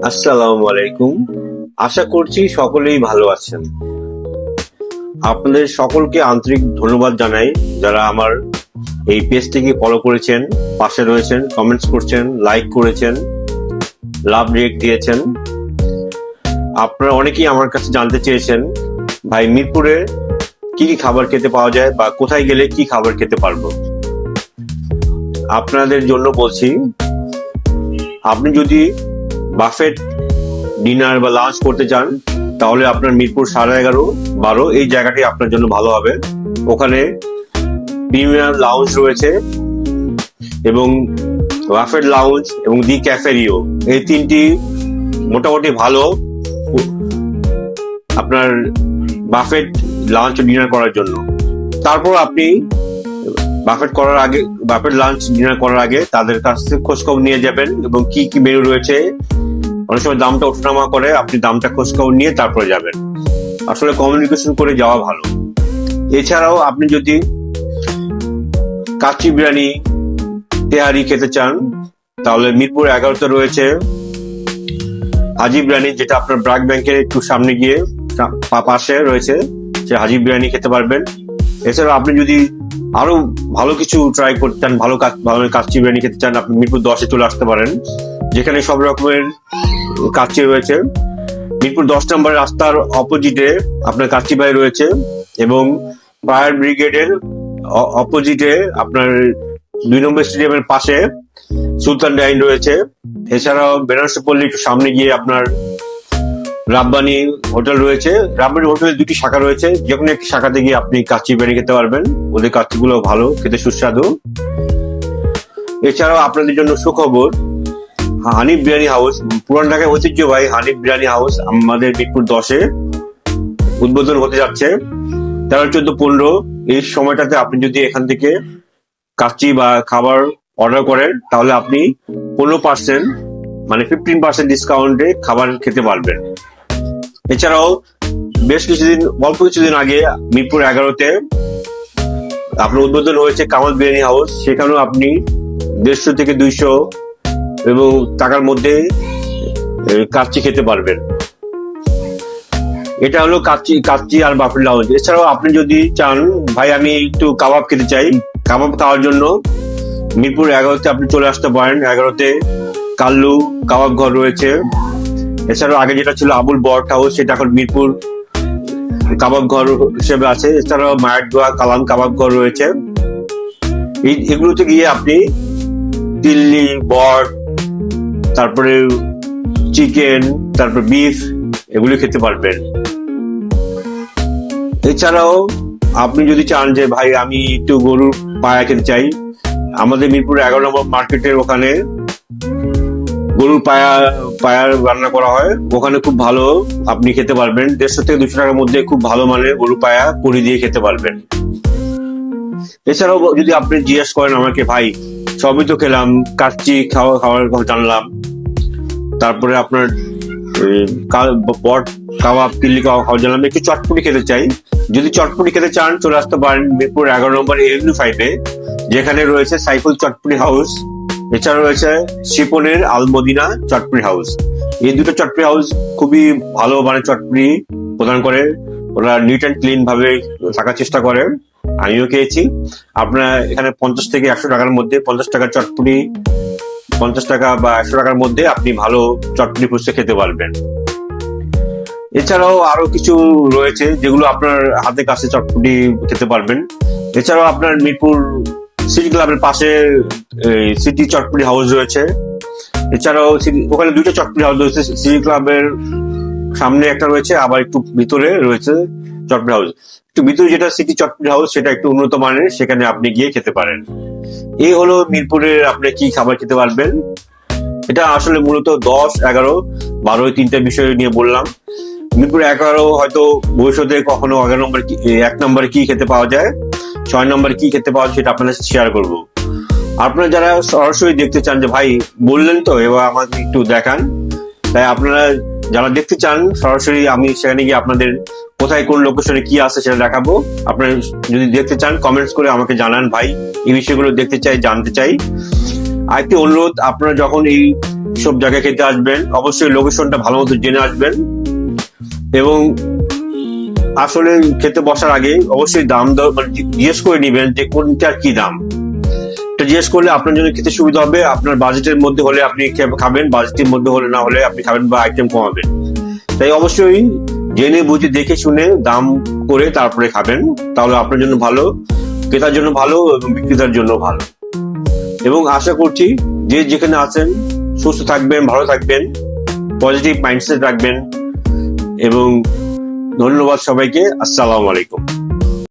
আসসালামু আলাইকুম। আশা করছি সকলেই ভালো আছেন। আপনাদের সকলকে আন্তরিক ধন্যবাদ জানাই যারা আমার এই পেজটিকে ফলো করেছেন, পাশে রয়েছেন, কমেন্টস করছেন, লাইক করেছেন, লাভ রিয়েক্ট দিয়েছেন। আপনারা অনেকেই আমার কাছে জানতে চেয়েছেন, ভাই মিরপুরে কি কি খাবার খেতে পাওয়া যায় বা কোথায় গেলে কি খাবার খেতে পারবো। আপনাদের জন্য বলছি, আপনি যদি বাফেট ডিনার বা লাঞ্চ করতে চান তাহলে আপনার মিরপুর 11:30-12 এই জায়গাটি আপনার জন্য ভালো হবে। ওখানে প্রিমিয়াম লাউঞ্জ রয়েছে এবং বাফেট লাউঞ্জ এবং দি ক্যাফেরিও, এই তিনটি মোটামুটি ভালো আপনার বাফেট লাঞ্চ ডিনার করার জন্য। তারপর আপনি বাফেট লাঞ্চ ডিনার করার আগে তাদের কাছ থেকে খোঁজখবর নিয়ে যাবেন এবং কি কি মেনু রয়েছে। অনেক সময় দামটা ওঠানামা করে, আপনি দামটা খোঁজখবর নিয়ে তারপরে যাবেন। আসলে কমিউনিকেশন করে যাওয়া ভালো। এছাড়াও আপনি যদি কাচ্চি বিরিয়ানি, তেহারি খেতে চান তাহলে মিরপুর 11তে রয়েছে হাজি বিরিয়ানি, যেটা আপনার ব্র্যাক ব্যাংকের একটু সামনে গিয়ে পাশে রয়েছে, সে হাজি বিরিয়ানি খেতে পারবেন। এছাড়াও আপনি যদি আরো ভালো কিছু ট্রাই করতে চান, ভালো কাচ্চি বিরিয়ানি খেতে চান, আপনি মিরপুর 10-এ চলে আসতে পারেন, যেখানে সব রকমের কাচ্চি রয়েছে। মিরপুর 10 নম্বর রাস্তার অপোজিটে আপনার কাচ্চি ভাই রয়েছে এবং ফায়ার ব্রিগেডের অপোজিটে আপনার 2 নম্বর স্টেডিয়ামের পাশে সুলতান ডাইন রয়েছে। এছাড়াও বেনারসি পল্লী একটু সামনে গিয়ে আপনার রাব্বানি হোটেল রয়েছে। রাব্বানি হোটেলের 2টি শাখা রয়েছে, যে কোনো একটি শাখাতে গিয়ে আপনি কাচ্চি বিরিয়ানি খেতে পারবেন। ওদের কাচ্চিগুলো ভালো, খেতে সুস্বাদু। এছাড়াও আপনাদের জন্য সুখবর, হানিফ বিরিয়ানি হাউস, পুরান ঢাকায় ঐতিহ্যবাহী হানিফ বিরিয়ানি হাউস আমাদের মিরপুর 10-এ উদ্বোধন হতে যাচ্ছে 13, 14, 15 এই সময়টাতে। আপনি যদি এখান থেকে কাচ্চি বা খাবার অর্ডার করেন তাহলে আপনি 15% মানে 15% ডিসকাউন্টে খাবার খেতে পারবেন। এছাড়াও অল্প কিছুদিন আগে মিরপুর 11-তে আপনার উদ্বোধন হয়েছে কামাল বিরিয়ানি হাউস। সেখানেও আপনি 150 থেকে 200 এবং টাকার মধ্যে কাচ্চি খেতে পারবেন। এটা হলো কাচ্চি আর বাফেট লাউঞ্জ। এছাড়াও আপনি যদি চান, ভাই আমি একটু কাবাব খেতে চাই, কাবাব খাওয়ার জন্য মিরপুর 11-তে আপনি চলে আসতে পারেন। 11-তে কাল্লু কাবাব ঘর রয়েছে। এছাড়াও আগে যেটা ছিল আবুল বট হাউস, সেটা এখন মিরপুর কাবাব ঘর হিসেবে আছে। এছাড়াও মায়ের দোয়া কালাম কাবাব ঘর রয়েছে। এগুলোতে গিয়ে আপনি দিল্লি বট, তারপরে চিকেন, তারপর বিফ, এগুলো খেতে পারবেন। এছাড়াও আপনি যদি চান যে ভাই আমি একটু গরুর পায়া খেতে চাই, আমাদের মিরপুর 11 নম্বর মার্কেটের ওখানে গরুর পায়া রান্না করা হয়, ওখানে খুব ভালো আপনি খেতে পারবেন। 150 থেকে 200 টাকার মধ্যে খুব ভালো মানের গরুর পায়া পুরি দিয়ে খেতে পারবেন। এছাড়াও যদি আপনি জিজ্ঞেস করেন আমাকে, ভাই সবই তো খেলাম, কাচ্চি খাওয়ার কথা জানলাম, তারপরে আপনার বট কাবাব, কিল্লি কাবাব খাওয়া জানলাম, একটু চটপটি খেতে চাই, যদি চটপটি খেতে চান চলে আসতে পারেন মিরপুর 11 নম্বর এভিনিউ 5-এ, যেখানে রয়েছে সাইফুল চটপটি হাউস। এছাড়া রয়েছে শিপনের আলমদিনা চটপটি হাউস। এই দুটো চটপটি হাউস খুবই ভালো মানে চটপটি প্রদান করে। ওরা নিট অ্যান্ড ক্লিন ভাবে থাকার চেষ্টা করে, আমিও খেয়েছি। আপনার এখানে 50 থেকে 100 টাকার মধ্যে, 50 টাকার চটপটি, 50 টাকা বা 100 টাকার মধ্যে আপনি ভালো চটপটি ফুচকা খেতে পারবেন। এছাড়াও আরো কিছু রয়েছে যেগুলো আপনার হাতে কাছে চটপটি খেতে পারবেন। এছাড়াও আপনার মিরপুর সিটি ক্লাবের পাশে সিটি চটপটি হাউস রয়েছে। এছাড়াও ওখানে 2টা চটপটি হাউস রয়েছে, সিটি ক্লাবের সামনে একটা রয়েছে, আবার একটু ভিতরে রয়েছে চটপটি হাউস। একটু ভিতরে যেটা সিটি চটপটি হাউস, সেটা একটু উন্নত মানের, সেখানে আপনি গিয়ে খেতে পারেন। এই হলো মিরপুরে আপনি কি খাবার খেতে পারবেন। এটা আসলে মূলত 10, 11, 12 এই 3টা বিষয় নিয়ে বললাম। মিরপুর 11 হয়তো ভবিষ্যতে কখনো 1 নম্বরে কি খেতে পাওয়া যায়, 6 নম্বরে কি খেতে পাওয়া যায়, সেটা আপনাদের সাথে শেয়ার করবো। আপনারা যারা সরাসরি দেখতে চান যে ভাই বললেন তো এবার আমাকে একটু দেখান, তাই আপনারা যারা দেখতে চান সরাসরি, আমি সেখানে গিয়ে আপনাদের কোথায় কোন লোকেশনে কি আছে সেটা দেখাবো। আপনারা যদি দেখতে চান কমেন্টস করে আমাকে জানান, ভাই এই বিষয়গুলো দেখতে চাই, জানতে চাই। আরেকটি অনুরোধ, আপনারা যখন এই সব জায়গায় খেতে আসবেন, অবশ্যই লোকেশনটা ভালো মতো জেনে আসবেন। এবং আসলে খেতে বসার আগে অবশ্যই দাম দর মানে জিজ্ঞেস করে নিবেন যে কোনটার কি দাম। এটা জিজ্ঞেস করলে আপনার জন্য খেতে সুবিধা হবে। আপনার বাজেটের মধ্যে হলে আপনি খাবেন, বাজেটের মধ্যে হলে না হলে আপনি খাবেন বা আইটেম কমাবেন। তাই অবশ্যই জেনে বুঝে দেখে শুনে দাম করে তারপরে খাবেন, তাহলে আপনার জন্য ভালো, ক্রেতার জন্য ভালো এবং বিক্রেতার জন্য ভালো। এবং আশা করছি যে যেখানে আছেন সুস্থ থাকবেন, ভালো থাকবেন, পজিটিভ মাইন্ডসেট রাখবেন। এবং ধন্যবাদ সবাইকে। আসসালামু আলাইকুম।